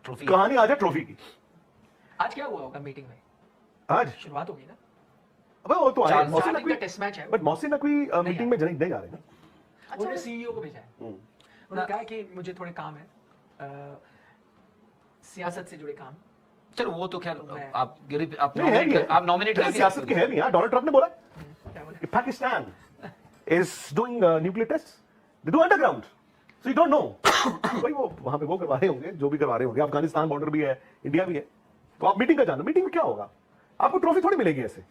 Trophy कहानी आज है ट्रॉफी की। आज क्या हुआ होगा मीटिंग में? आज शुरुआत होगी ना? अबे वो तो आए चार मोहसिन दिन नकवी, का टेस्ट मैच है। बट मोहसिन नकवी मीटिंग में नहीं आ रहे ना। उन्होंने सीईओ को भेजा है। उन्होंने कहा कि मुझे थोड़े काम है, सियासत से जुड़े काम। चलो वो तो खैर मैं- आप नहीं है भी है। आप नॉमिनेट नहीं, सियासत के है भी। डोनाल्ड ट्रंप ने बोला क्या बोले? कि Pakistan is doing nuclear tests. They do underground. So you don't know. भाई वो वहां पे वो करवा रहे होंगे, जो भी करवा रहे होंगे। अफगानिस्तान बॉर्डर भी है, इंडिया भी है। तो आप मीटिंग का जाना, मीटिंग में क्या होगा? आपको ट्रॉफी थोड़ी मिलेगी ऐसे।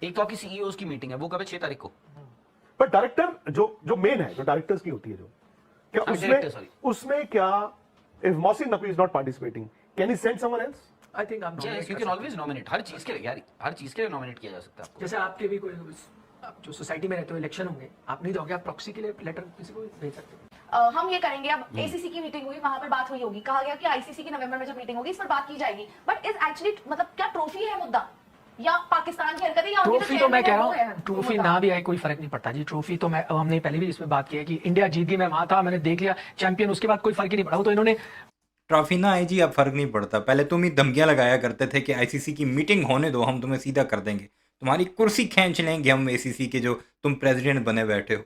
एक तो आपकी सीईओ की मीटिंग है, वो कब है? 6 तारीख को। पर डायरेक्टर जो मेन है, जो डायरेक्टर्स की होती है, जो क्या director, sorry. उसमें क्या if Mohsin Naqvi is not participating, can he send someone else? I think आप nominate यू कर कैन सकते ऑलवेज नॉमिनेट, हर चीज के लिए यार, हर चीज के लिए नॉमिनेट किया जा सकता है हैं। आपको। जैसे आपके भी कोई आप जो सोसाइटी में रहते हो, इलेक्शन होंगे, आप नहीं दोगे, आप प्रॉक्सी के लिए लेटर किसी को भेज सकते हो। हम ये करेंगे। अब एसीसी की मीटिंग हुई, वहां पर बात हुई होगी, कहा गया कि आईसीसी की नवंबर में जब मीटिंग होगी इस पर बात की जाएगी। बट इज एक्चुअली मतलब क्या ट्रॉफी है मुद्दा, या पाकिस्तान की हरकतें, या उनकी ट्रॉफी तो मैं कह रहा chairman है, हूँ, वो ट्रॉफी मुद्दा? ना भी आए कोई फर्क नहीं पड़ता जी। ट्रॉफी तो मैं, हमने पहले भी इसमें बात की है कि इंडिया जीत गई, मैं वहां था, मैंने देख लिया चैंपियन, उसके बाद कोई फर्क ही नहीं पड़ा। वो तो इन्होंने ट्रॉफी ना आई जी, अब फर्क नहीं पड़ता। पहले तुम ही धमकियां लगाया करते थे कि आईसीसी की मीटिंग होने दो, हम तुम्हें सीधा कर देंगे, तुम्हारी कुर्सी खींच लेंगे हम एसीसी के, जो तुम प्रेसिडेंट बने बैठे हो।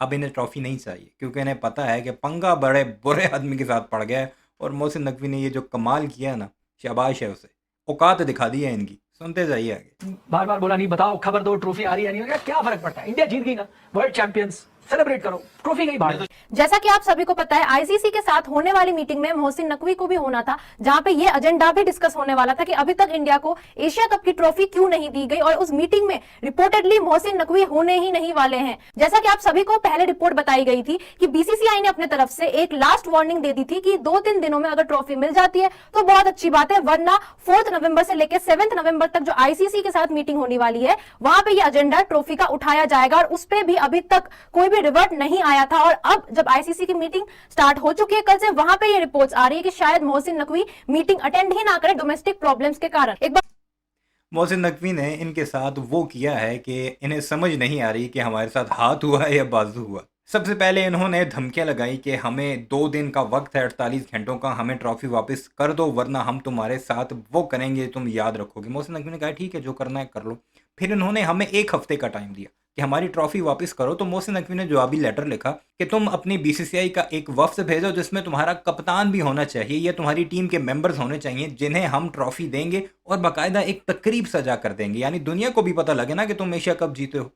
अब इन्हें ट्रॉफी नहीं चाहिए, क्योंकि इन्हें पता है कि पंगा बड़े बुरे आदमी के साथ पड़ गया है। और मोहसिन नकवी ने ये जो कमाल किया है ना, शाबाश है उसे, औकात दिखा दी है इनकी। सुनते जाइए आगे। बार बार बोला नहीं, बताओ खबर दो, ट्रॉफी आ रही है नहीं, मैं क्या फर्क पड़ता है, इंडिया जीत गई ना, वर्ल्ड चैंपियंस, सेलिब्रेट करो, ट्रॉफी गई बाहर। जैसा कि आप सभी को पता है, आईसीसी के साथ होने वाली मीटिंग में मोहसिन नकवी को भी होना था, जहां पे ये एजेंडा भी डिस्कस होने वाला था कि अभी तक इंडिया को एशिया कप की ट्रॉफी क्यों नहीं दी गई। और उस मीटिंग में रिपोर्टेडली मोहसिन नकवी होने ही नहीं वाले हैं। जैसा कि आप सभी को पहले रिपोर्ट बताई गई थी कि बीसीसीआई ने अपने तरफ से एक लास्ट वार्निंग दे दी थी कि 2-3 दिनों में अगर ट्रॉफी मिल जाती है तो बहुत अच्छी बात है, वरना 4 नवंबर से लेकर 7 नवंबर तक जो आईसीसी के साथ मीटिंग होने वाली है, वहां पे ये एजेंडा ट्रॉफी का उठाया जाएगा। और उस पर भी अभी तक कोई भी रिवर्ट नहीं आया था। और अब जब आईसीसी की मीटिंग स्टार्ट हो चुकी है कल से, वहां पे ये रिपोर्ट्स आ रही है कि शायद मोहसिन नकवी मीटिंग अटेंड ही ना करे डोमेस्टिक प्रॉब्लम्स के कारण। एक बार मोहसिन नकवी ने इनके साथ वो किया है कि इन्हें समझ नहीं आ रही कि हमारे साथ हाथ हुआ है या बाजू हुआ। सबसे पहले इन्होंने धमकियां लगाई कि हमें 2 दिन का वक्त है, 48 घंटों का, हमें ट्रॉफी वापस कर दो, वरना हम तुम्हारे साथ वो करेंगे, तुम याद रखोगे। मोहसिन नकवी ने कहा ठीक है, जो करना है कर लो। फिर इन्होंने हमें 1 हफ्ते का टाइम दिया कि हमारी ट्रॉफी वापस करो। तो मोहसिन नकवी ने जवाबी लेटर लिखा कि तुम अपनी बीसीसीआई का एक वफ्द भेजो, जिसमें तुम्हारा कप्तान भी होना चाहिए या तुम्हारी टीम के मेंबर्स होने चाहिए, जिन्हें हम ट्रॉफी देंगे और बाकायदा एक तकरीब सजा कर देंगे, यानी दुनिया को भी पता लगे ना कि तुम एशिया कप जीते हो।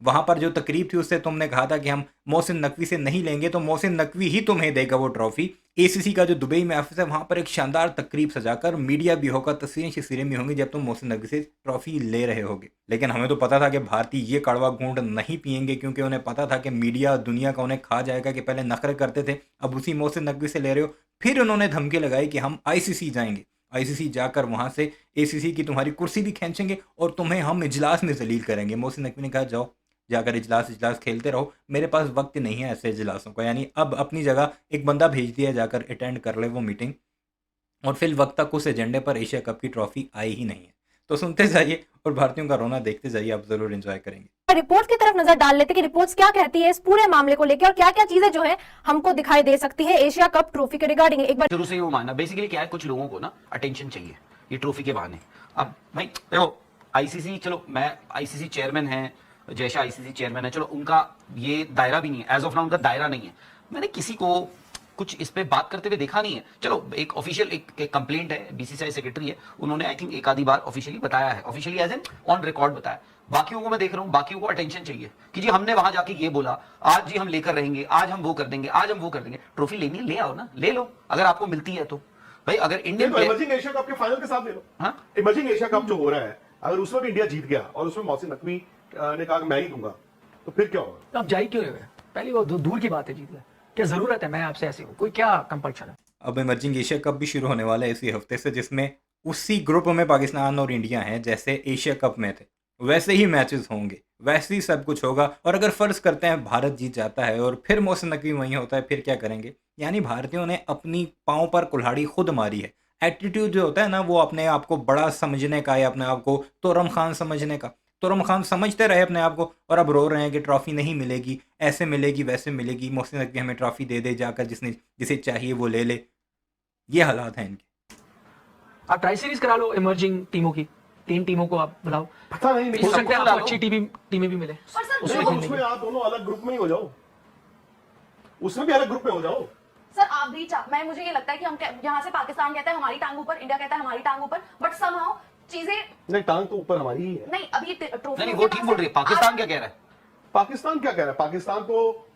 वहां पर जो तकरीब थी उससे तुमने कहा था कि हम मोहसिन नकवी से नहीं लेंगे, तो मोहसिन नकवी ही तुम्हें देगा वो ट्रॉफी। एसीसी का जो दुबई में ऑफिस है, वहां पर एक शानदार तकरीब सजाकर मीडिया भी होगा, तस्वीरें शस्वीरें भी होंगी जब तुम मोहसिन नकवी से ट्रॉफी ले रहे होगे। लेकिन हमें तो पता था कि भारतीय ये कड़वा घूंट नहीं पियेंगे, क्योंकि उन्हें पता था कि मीडिया दुनिया का उन्हें खा जाएगा कि पहले नखरे करते थे, अब उसी मोहसिन नकवी से ले रहे हो। फिर उन्होंने धमकी लगाई कि हम आईसीसी जाएंगे, आईसीसी जाकर वहां से एसीसी की तुम्हारी कुर्सी भी खींचेंगे और तुम्हें हम इजलास में जलील करेंगे। मोहसिन नकवी ने कहा जाओ जाकर इजलास खेलते रहो, मेरे पास वक्त नहीं है ऐसे इजलासों का। यानी अब अपनी जगह एक बंदा भेज दिया जाकर अटेंड कर ले वो मीटिंग, और फिर वक्त तक उस एजेंडे पर एशिया कप की ट्रॉफी आई ही नहीं है। तो सुनते जाइए और भारतीयों का रोना देखते जाइए, आप जरूर एंजॉय करेंगे। रिपोर्ट की तरफ नजर डाल लेते कि रिपोर्ट्स क्या कहती है इस पूरे मामले को लेकर और क्या क्या चीजें जो है हमको दिखाई दे सकती है एशिया कप ट्रॉफी के रिगार्डिंग। एक बार शुरू से ही वो मानना बेसिकली क्या है, कुछ लोगों को ना अटेंशन चाहिए ये ट्रॉफी के बहाने। अब भाई देखो आईसीसी, चलो मैं आईसीसी चेयरमैन है, जैसा आईसीसी चेयरमैन है, चलो उनका ये दायरा भी नहीं है, एज ऑफ नाउ उनका दायरा नहीं है। मैंने किसी को कुछ इस पे बात करते हुए देखा नहीं है। चलो एक ऑफिशियल एक कंप्लेंट है, बीसीसीआई सेक्रेटरी है, उन्होंने आई थिंक एक आधी बार ऑफिशियली बताया है, officially as an on record बताया। बाकियों को मैं देख रहा हूँ, बाकियों को अटेंशन चाहिए कि जी हमने वहां जाके ये बोला, आज जी हम लेकर रहेंगे, आज हम वो कर देंगे, आज हम वो कर देंगे। ट्रॉफी लेनी है ले आओ ना, ले लो अगर आपको मिलती है तो। भाई अगर इंडियन इमर्जिंग एशिया कप के फाइनल के साथ ले लो। हाँ? इमर्जिंग एशिया कप जो हो रहा है, अगर उसमें भी इंडिया जीत गया और उसमें मोहसिन नकवी ने कहा कि मैं ही दूंगा, तो फिर क्या होगा? तो आप जा ही क्यों रहे हो? पहली वो दूर की बात है, जीत गए, क्या जरूरत है मैं आपसे ऐसे हूँ, कोई क्या कंपल्शन है? अब इमर्जिंग एशिया कप भी शुरू होने वाला है इसी हफ्ते से, जिसमें उसी ग्रुप में पाकिस्तान और इंडिया हैं जैसे एशिया कप में थे। वैसे ही मैचेस होंगे, वैसे ही सब कुछ होगा। और अगर फर्ज करते हैं भारत जीत जाता है और फिर मोहसिन नकवी वहीं होता है, फिर क्या करेंगे? यानी भारतीयों ने अपनी पाँव पर कुल्हाड़ी खुद मारी है। एटीट्यूड जो होता है ना, वो अपने आप को बड़ा समझने का या अपने आप को तोरम खान समझने का, तोरम खान समझते रहे अपने आप को, और अब रो रहे हैं कि ट्रॉफी नहीं मिलेगी, ऐसे मिलेगी वैसे मिलेगी, मोहसिन नकवी हमें ट्रॉफी दे दे जाकर, जिसे चाहिए वो ले ले। ये हालात हैं इनके। आप ट्राई सीरीज करा लो इमर्जिंग टीमों की, 3 टीमों को आप बुलाओ, पता नहीं हो लेकिन सकता है सबको आपको अच्छी टीमें भी मिले। पर सर उसमें जो- खेलने उसमें आप दोनों अलग ग्रुप में ही हो जाओ, उसमें भी अलग ग्रुप में हो जाओ। सर आप भी मैं मुझे ये लगता है कि हम यहाँ से पाकिस्तान कहता है हमारी टांग ऊपर, इंडिया कहता है हमारी टांग ऊपर, बट समहाउ चीजें नहीं, टांग तो ऊपर हमारी ही है। नहीं। अभी ट्रॉफी नहीं वो ठीक बोल रही है। पाकिस्तान क्या कह रहा है? पाकिस्तान क्या कह रहा है? पाकिस्तान तो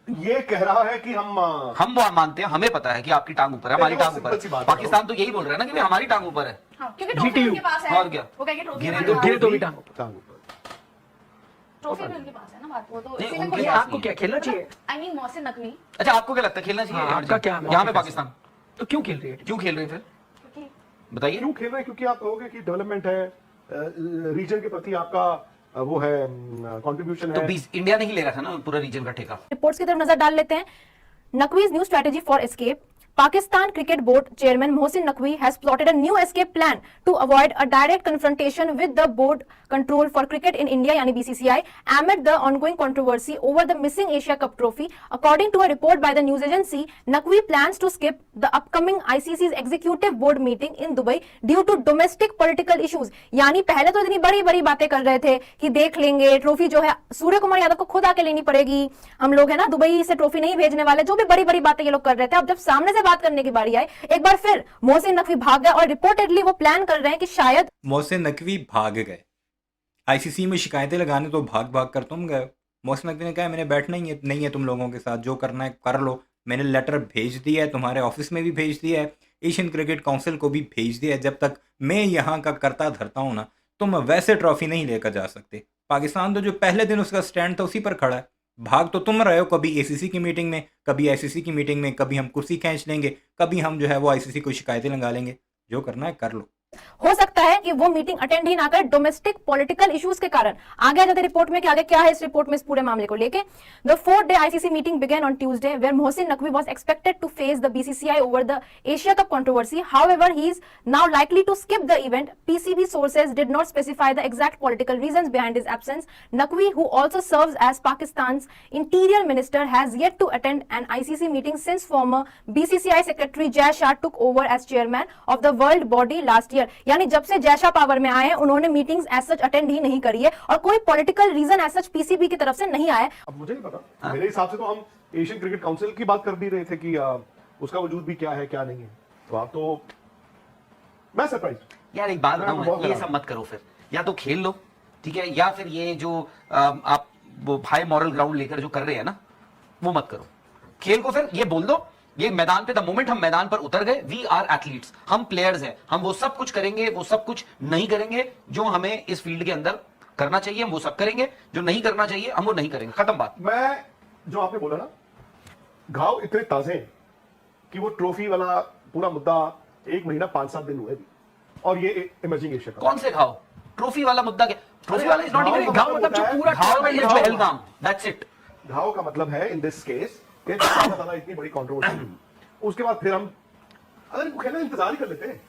ये कह रहा है कि हम हम वो मानते हैं, हमें पता है कि आपकी टांग ऊपर है, हमारी नहीं, वो टांग ऊपर सिंपल सी है। बात है। पाकिस्तान तो यही बोल रहा है ना कि भाई हमारी टांग ऊपर है। हाँ, क्योंकि ट्रॉफी GTU उनके पास है। और क्या? वो कहेंगे ट्रॉफी गिरे हमारे तो पास गिरे है। तो भी टांग ऊपर। टांग ऊपर। ट्रॉफी भी उनके पास है ना, बात वो तो नहीं, इसी में उनके कोई- पास आपको क्या खेलना चाहिए? आई मीन मोहसिन नकवी, अच्छा आपको क्या लगता है खेलना चाहिए? हाँ, आपका क्या यहाँ पे पाकिस्तान तो क्यों खेल रही है? क्यों खेल रहे हैं फिर? क्योंकि बताइए। क्यों खेल रहे हैं? क्योंकि आप कहोगे कि डेवलपमेंट है, रीजन के प्रति आपका वो है, कंट्रीब्यूशन तो है। 20 इंडिया नहीं ले रहा था ना पूरा रीजन का ठेका। रिपोर्ट्स की तरफ नजर डाल लेते हैं। नकवी's new strategy for escape. Pakistan Cricket Board Chairman Mohsin Naqvi has plotted a new escape plan to avoid a direct confrontation with the board control for cricket in India yani BCCI amid the ongoing controversy over the missing Asia Cup trophy. According to a report by the news agency, Naqvi plans to skip the upcoming ICC's executive board meeting in Dubai due to domestic political issues. यानी पहले तो इतनी बड़ी बड़ी बातें कर रहे थे कि देख लेंगे, ट्रॉफी जो है सूर्य कुमार यादव को खुद आके लेनी पड़ेगी, हम लोग है ना दुबई से ट्रॉफी नहीं भेजने वाले, जो भी बड़ी बड़ी बातें ये लोग कर रहे थे। अब जब सामने से बात करने की बारी आई, एक बार फिर मोहसिन नकवी भाग गए और रिपोर्टेडली वो प्लान कर रहे हैं कि शायद मोहसिन नकवी भाग गए। आईसीसी में शिकायतें लगाने तो भाग भाग कर तुम गए। मोहसिन नकवी ने कहा मैंने बैठना ही नहीं है तुम लोगों के साथ, जो करना है कर लो। मैंने लेटर भेज दिया है, तुम्हारे ऑफिस में भी भेज दिया है, एशियन क्रिकेट काउंसिल को भी भेज दिया है। जब तक मैं यहाँ का करता धरता हूँ ना, तुम वैसे ट्रॉफी नहीं लेकर जा सकते। पाकिस्तान तो जो पहले दिन उसका स्टैंड था उसी पर खड़ा है। भाग तो तुम रहे हो, कभी एसीसी की मीटिंग में, कभी आईसीसी की मीटिंग में, कभी हम कुर्सी खींच लेंगे, कभी हम जो है वो आईसीसी को शिकायतें लगा लेंगे। जो करना है कर लो। हो सकता है कि वो मीटिंग अटेंड ही ना करे डोमेस्टिक पॉलिटिकल इश्यूज के कारण। आगे आ जाते रिपोर्ट में कि आगे क्या है इस रिपोर्ट में इस पूरे मामले को लेके। The 4-day ICC meeting began on Tuesday where Mohsin Naqvi was expected to face the BCCI over the Asia Cup controversy. However, he is now likely to skip the event. PCB sources did not specify the exact political reasons behind his absence. Naqvi, who also serves as Pakistan's interior minister, has yet to attend an ICC meeting since former BCCI secretary Jay Shah took over as chairman of the world body last year. यानी जब से Jay Shah power में आए हैं उन्होंने meetings as such attend ही नहीं करी है और कोई political reason as such PCB की तरफ से नहीं आया है। अब मुझे नहीं पता, मेरे हिसाब से तो हम एशियन क्रिकेट काउंसिल की बात कर भी रहे थे कि उसका वजूद भी क्या है क्या नहीं है। तो आप तो, मैं सरप्राइज। यार एक बात मैं बताऊं, बहुत ये हैरान सब मत करो फिर। या तो खेल लो, ठीक है, या फिर ये जो आप वो हाई मॉरल ग्राउंड लेकर जो कर रहे हैं ना, वो मत करो। खेल को फिर ये बोल दो, ये मैदान पे द मोमेंट हम मैदान पर उतर गए, वी आर एथलीट्स, हम प्लेयर्स हैं, हम वो सब कुछ करेंगे, वो सब कुछ नहीं करेंगे जो हमें इस फील्ड के अंदर करना चाहिए, हम वो सब करेंगे, जो नहीं करना चाहिए हम वो नहीं करेंगे, खत्म बात। मैं जो आपने बोला ना, घाव इतने ताजे हैं कि वो ट्रॉफी वाला पूरा मुद्दा 1 महीना 5-7 दिन हुए भी, और ये इमर्जिंग एशिया कौन से घाव? ट्रॉफी वाला मुद्दा क्या? ट्रॉफी वाला इज नॉट घाव इवन का घाव, मतलब मतलब जो होता है- पूरा घाव इज घाव- पहलगाम, दैट्स इट। घाव का मतलब है इन दिस केस कि ज्यादा इतनी बड़ी कंट्रोवर्सी, उसके बाद फिर हम अगर इनको खेलना इंतजार ही कर लेते हैं।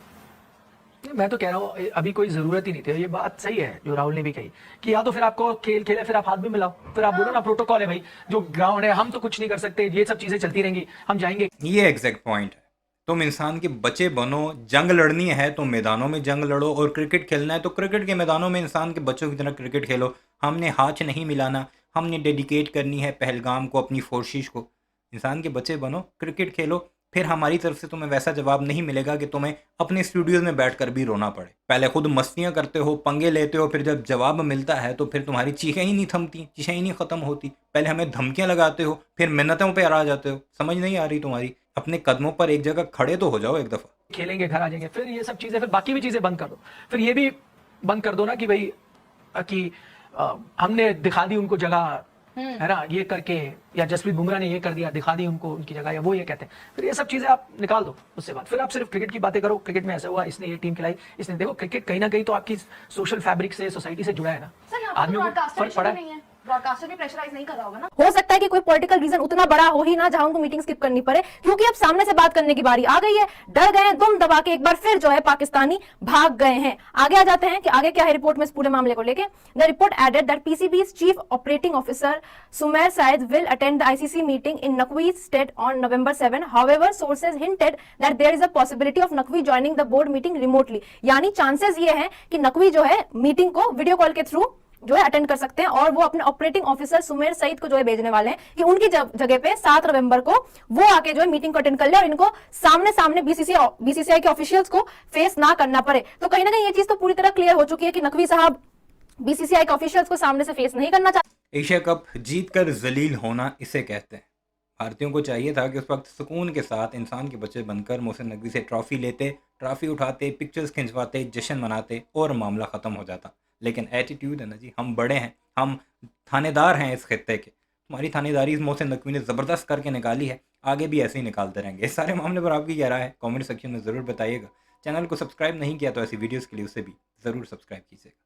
मैं तो कह रहा हूँ अभी कोई जरूरत ही नहीं थी। ये बात सही है जो राहुल ने भी कही कि या तो फिर आपको खेल खेले फिर आप हाथ भी मिलाओ, फिर आप बोलो ना प्रोटोकॉल है भाई, जो ग्राउंड है हम तो कुछ नहीं कर सकते, ये सब चीजें चलती रहेंगी, हम जाएंगे। ये एग्जैक्ट पॉइंट है। तुम इंसान के बच्चे बनो, जंग लड़नी है तो मैदानों में जंग लड़ो, और क्रिकेट खेलना है तो क्रिकेट के मैदानों में इंसान के बच्चों की तरह क्रिकेट खेलो। हमने हाथ नहीं मिलाना, हमने डेडिकेट करनी है पहलगाम को, अपनी फोर्सिस को। इंसान के बच्चे बनो, क्रिकेट खेलो, फिर हमारी तरफ से तुम्हें वैसा जवाब नहीं मिलेगा कि तुम्हें अपने स्टूडियोज में बैठकर भी रोना पड़े। पहले खुद मस्तियाँ करते हो, पंगे लेते हो, फिर जब जवाब मिलता है तो फिर तुम्हारी चीखें ही नहीं थमती, चीखें ही नहीं ख़त्म होती। पहले हमें धमकियाँ लगाते हो, फिर मिन्नतों पे आ जाते हो। समझ नहीं आ रही तुम्हारी? अपने कदमों पर एक जगह खड़े तो हो जाओ एक दफ़ा। खेलेंगे, घर आ जाएंगे, फिर ये सब चीजें, फिर बाकी भी चीजें बंद कर दो। फिर ये भी बंद कर दो ना कि भाई कि हमने दिखा दी उनको जगह, है ना, ये करके, या जसप्रीत बुमराह ने ये कर दिया, दिखा दी उनको उनकी जगह, या वो ये कहते हैं। फिर ये सब चीजें आप निकाल दो उससे बाद, फिर आप सिर्फ क्रिकेट की बातें करो। क्रिकेट में ऐसा हुआ, इसने ये टीम खिलाई, इसने, देखो क्रिकेट कहीं ना कहीं तो आपकी सोशल फैब्रिक से, सोसाइटी से जुड़ा है ना। सर यहाँ पर आदमियों को ब्रॉडकास्टर फर्क पड़ा नहीं है। है, ब्रॉडकास्टर भी प्रेशराइज नहीं कर रहा होगा ना। हो सकता है कि कोई पॉलिटिकल रीजन उतना बड़ा हो ही ना जहां उनको मीटिंग स्किप करनी पड़े, क्योंकि अब सामने से बात करने की बारी आ गई है। डर गए हैं, दुम दबा के एक बार फिर जो है पाकिस्तानी भाग गए हैं। आगे आ जाते हैं कि आगे क्या है रिपोर्ट में इस पूरे मामले को लेके। The report added that PCB's chief operating officer Sumair Syed will attend the ICC meeting in Naqvi state on November 7. However, sources hinted that there is a possibility of Naqvi joining the board meeting remotely. यानी chances ये हैं कि नकवी जो है meeting को video call के through जो है अटेंड कर सकते हैं, और वो अपने ऑपरेटिंग ऑफिसर सुमेर सईद को जो है भेजने वाले हैं कि उनकी जगह पे 7 नवंबर को वो आके जो है मीटिंग को अटेंड कर ले और इनको सामने सामने बीसीसीआई के ऑफिशियल्स को फेस ना करना पड़े। तो कहीं ना कहीं ये चीज तो पूरी तरह क्लियर हो चुकी है कि नकवी साहब बीसीसीआई के ऑफिशियल्स को सामने से फेस नहीं करना चाहते। एशिया कप जीतकर जलील होना इसे कहते हैं। भारतीयों को चाहिए था कि उस वक्त सुकून के साथ इंसान के बच्चे बनकर मोहसिन नकवी से ट्रॉफी लेते, ट्रॉफी उठाते, पिक्चर्स खिंचवाते, जश्न मनाते और मामला ख़त्म हो जाता। लेकिन एटीट्यूड है ना जी, हम बड़े हैं, हम थानेदार हैं इस खित्ते के। हमारी थानेदारी मोहसिन नकवी ने ज़बरदस्त करके निकाली है, आगे भी ऐसे ही निकालते रहेंगे। इस सारे मामले पर आपकी क्या राय है कमेंट सेक्शन में ज़रूर बताइएगा। चैनल को सब्सक्राइब नहीं किया तो ऐसी वीडियोज़ के लिए उसे भी ज़रूर सब्सक्राइब कीजिएगा।